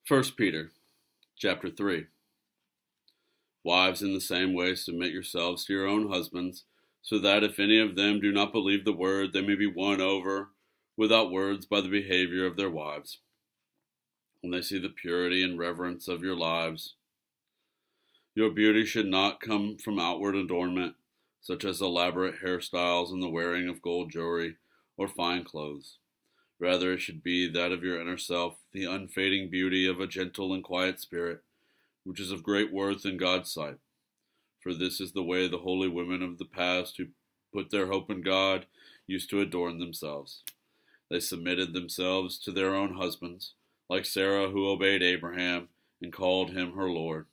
1 Peter chapter 3. Wives, in the same way, submit yourselves to your own husbands, so that if any of them do not believe the word, they may be won over without words by the behavior of their wives, when they see the purity and reverence of your lives. Your beauty should not come from outward adornment, such as elaborate hairstyles and the wearing of gold jewelry or fine clothes. Rather, it should be that of your inner self, the unfading beauty of a gentle and quiet spirit, which is of great worth in God's sight. For this is the way the holy women of the past who put their hope in God used to adorn themselves. They submitted themselves to their own husbands, like Sarah, who obeyed Abraham and called him her Lord.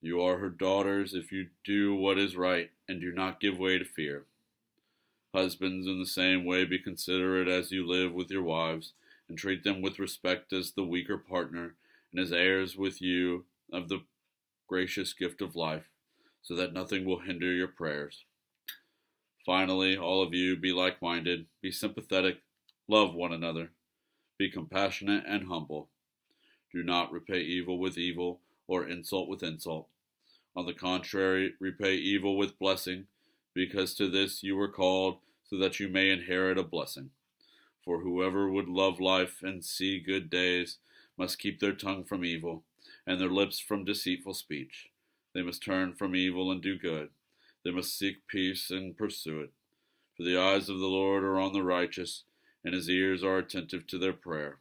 You are her daughters if you do what is right and do not give way to fear. Husbands, in the same way, be considerate as you live with your wives, and treat them with respect as the weaker partner, and as heirs with you of the gracious gift of life, so that nothing will hinder your prayers. Finally, all of you, be like-minded, be sympathetic, love one another, be compassionate and humble. Do not repay evil with evil, or insult with insult. On the contrary, repay evil with blessing, because to this you were called, so that you may inherit a blessing. For whoever would love life and see good days must keep their tongue from evil, and their lips from deceitful speech. They must turn from evil and do good. They must seek peace and pursue it. For the eyes of the Lord are on the righteous, and his ears are attentive to their prayer.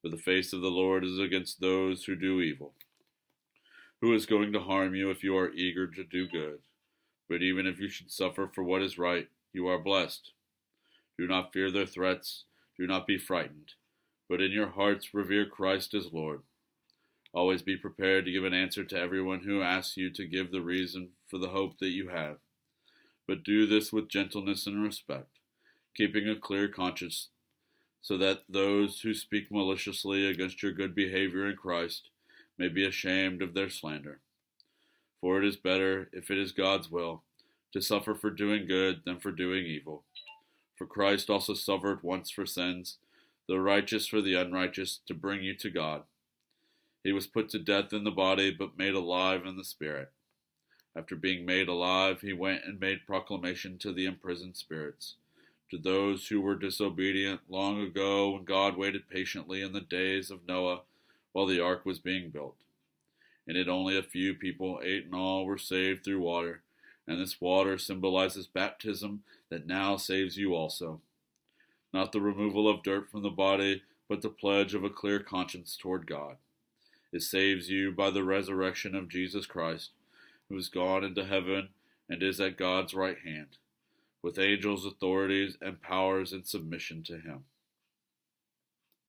For the face of the Lord is against those who do evil. Who is going to harm you if you are eager to do good? But even if you should suffer for what is right, you are blessed. Do not fear their threats, do not be frightened, but in your hearts revere Christ as Lord. Always be prepared to give an answer to everyone who asks you to give the reason for the hope that you have. But do this with gentleness and respect, keeping a clear conscience, so that those who speak maliciously against your good behavior in Christ may be ashamed of their slander. For it is better, if it is God's will, to suffer for doing good than for doing evil. For Christ also suffered once for sins, the righteous for the unrighteous, to bring you to God. He was put to death in the body, but made alive in the spirit. After being made alive, he went and made proclamation to the imprisoned spirits, to those who were disobedient long ago when God waited patiently in the days of Noah while the ark was being built. In it only a few people, 8 in all, were saved through water, and this water symbolizes baptism that now saves you also. Not the removal of dirt from the body, but the pledge of a clear conscience toward God. It saves you by the resurrection of Jesus Christ, who has gone into heaven and is at God's right hand, with angels, authorities, and powers in submission to him.